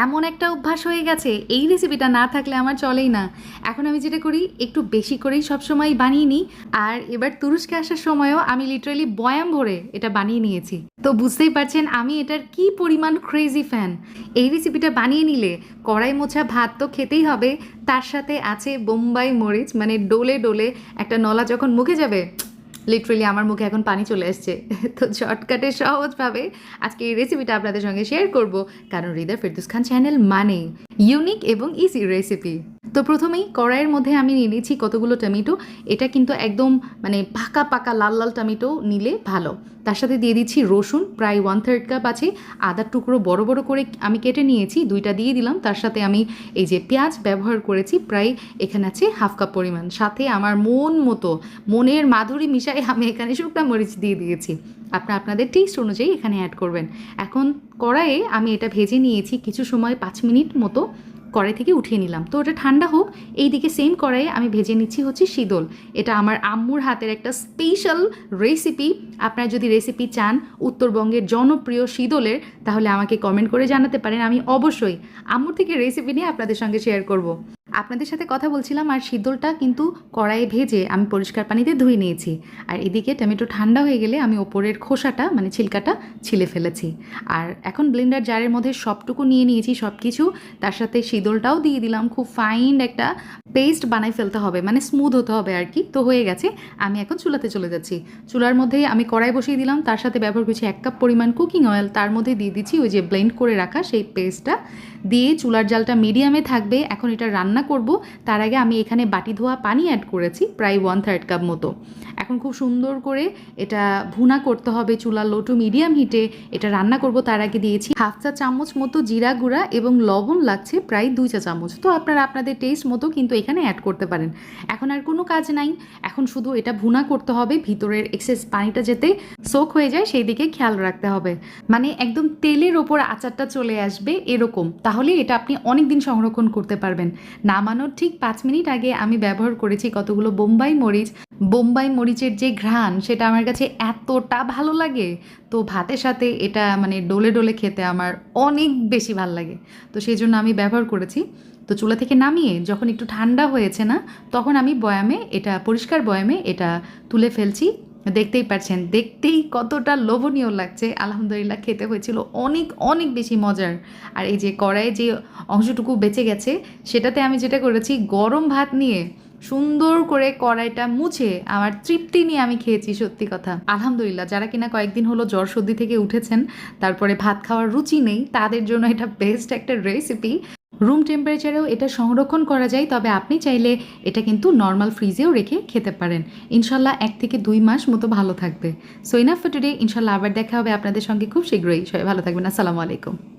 এমন একটা অভ্যাস হয়ে গেছে, এই রেসিপিটা না থাকলে আমার চলেই না। এখন আমি যেটা করি, একটু বেশি করেই সবসময় বানিয়ে নিই। আর এবার তুরস্কে আসার সময়ও আমি লিটারালি বয়াম ভরে এটা বানিয়ে নিয়েছি। তো বুঝতেই পারছেন আমি এটার কি পরিমাণ ক্রেজি ফ্যান। এই রেসিপিটা বানিয়ে নিলে কড়াই মোছা ভাত তো খেতেই হবে, তার সাথে আছে বোম্বাই মরিচ, মানে ডোলে ডোলে একটা নলা যখন মুখে যাবে, লিটারেলি আমার মুখে এখন পানি চলে আসছে। তো শর্টকাটে সহজভাবে আজকে এই রেসিপিটা আপনাদের সঙ্গে শেয়ার করব, কারণ হৃদয় ফেরদৌস খান চ্যানেল মানে ইউনিক এবং ইজি রেসিপি। তো প্রথমেই কড়াইয়ের মধ্যে আমি নিয়ে নিয়েছি কতগুলো টমেটো। এটা কিন্তু একদম মানে পাকা পাকা লাল লাল টমেটো নিলে ভালো। তার সাথে দিয়ে দিচ্ছি রসুন, প্রায় 1/3 কাপ আছে। আদার টুকরো বড় বড় করে আমি কেটে নিয়েছি, 2টা দিয়ে দিলাম। তার সাথে আমি এই যে পেঁয়াজ ব্যবহার করেছি, প্রায় এখানে আছে 1/2 কাপ পরিমাণ। সাথে আমার মন মতো মনের মাধুরী মিশাই আমি এখানে শুকনো মরিচ দিয়ে দিয়েছি। আপনাদের টেস্ট অনুযায়ী এখানে অ্যাড করবেন। এখন কড়াইয়ে আমি এটা ভেজে নিয়েছি কিছু সময়, 5 মিনিট মতো কড়াই থেকে উঠিয়ে নিলাম। তো ওটা ঠান্ডা হোক, এইদিকে সেম কড়াইয়ে আমি ভেজে নিচ্ছি হচ্ছে শীতল। এটা আমার আম্মুর হাতের একটা স্পেশাল রেসিপি। আপনারা যদি রেসিপি চান উত্তরবঙ্গের জনপ্রিয় শীতলের, তাহলে আমাকে কমেন্ট করে জানাতে পারেন। আমি অবশ্যই আম্মুর থেকে রেসিপি নিয়ে আপনাদের সঙ্গে শেয়ার করব। আপনাদের সাথে কথা বলছিলাম আর শীতলটা কিন্তু কড়াইয়ে ভেজে আমি পরিষ্কার পানিতে ধুয়ে নিয়েছি। আর এদিকে টমেটো ঠান্ডা হয়ে গেলে আমি ওপরের খোসাটা মানে ছিলকাটা ছিলে ফেলেছি। আর এখন ব্লেন্ডার জারের মধ্যে সবটুকু নিয়ে নিয়েছি, সব কিছু। তার সাথে শীতলটাও দিয়ে দিলাম। খুব ফাইন একটা পেস্ট বানাই ফেলতে হবে, মানে স্মুথ হতে হবে আর কি। তো হয়ে গেছে, আমি এখন চুলাতে চলে যাচ্ছি। চুলার মধ্যে আমি কড়াই বসিয়ে দিলাম, তার সাথে ব্যবহার করছি 1 কাপ পরিমাণ কুকিং অয়েল। তার মধ্যে দিয়ে দিচ্ছি ওই যে ব্লেন্ড করে রাখা সেই পেস্টটা, দিয়ে চুলার জালটা মিডিয়ামে থাকবে। এখন এটা রান্না করব, তার আগে আমি এখানে বাটি ধোয়া পানি অ্যাড করেছি প্রায় 1/3 কাপ মতো। এখন খুব সুন্দর করে এটা ভুনা করতে হবে চুলা লো টু মিডিয়াম হিটে। এটা রান্না করব, তার আগে দিয়েছি 1/2 চা চামচ মতো জিরা গুঁড়া এবং লবণ লাগছে প্রায় 2 চা চামচ। তো আপনারা আপনাদের টেস্ট মতো কিন্তু এখানে অ্যাড করতে পারেন। এখন আর কোনো কাজ নাই, এখন শুধু এটা ভুনা করতে হবে, ভিতরের এক্সেস পানিটা যেতে সোক হয়ে যায় সেই দিকে খেয়াল রাখতে হবে। মানে একদম তেলের ওপর আচারটা চলে আসবে এরকম, তাহলে এটা আপনি অনেক দিন সংরক্ষণ করতে পারবেন। নামানোর ঠিক 5 মিনিট আগে আমি ব্যবহার করেছি কতগুলো বোম্বাই মরিচ। বোম্বাই মরিচের যে ঘ্রাণ, সেটা আমার কাছে এতটা ভালো লাগে। তো ভাতের সাথে এটা মানে ডোলে ডোলে খেতে আমার অনেক বেশি ভালো লাগে। তো সেই জন্য আমি ব্যবহার করেছি। তো চুলা থেকে নামিয়ে যখন একটু ঠান্ডা হয়েছে না, তখন আমি বয়ামে এটা পরিষ্কার বয়ামে এটা তুলে ফেলছি। দেখতেই পাচ্ছেন, দেখতেই কতটা লোভনীয় লাগছে। আলহামদুলিল্লাহ, খেতে হয়েছিল অনেক অনেক বেশি মজার। আর এই যে কড়াইয়ে যে অংশটুকু বেঁচে গেছে, সেটাতে আমি যেটা করেছি, গরম ভাত নিয়ে সুন্দর করে কড়াইটা মুছে আমার তৃপ্তি নিয়ে আমি খেয়েছি। সত্যি কথা আলহামদুলিল্লাহ, যারা কিনা কয়েকদিন হলো জ্বর সর্দি থেকে উঠেছেন, তারপরে ভাত খাওয়ার রুচি নেই, তাদের জন্য এটা বেস্ট একটা রেসিপি। রুম টেম্পারেচারেও এটা সংরক্ষণ করা যায়, তবে আপনি চাইলে এটা কিন্তু নর্মাল ফ্রিজেও রেখে খেতে পারেন। ইনশাল্লাহ 1 থেকে 2 মাস মতো ভালো থাকবে। So enough for today. ইনশাল্লাহ আবার দেখা হবে আপনাদের সঙ্গে খুব শীঘ্রই। সবাই ভালো থাকবেন। আসসালামু আলাইকুম।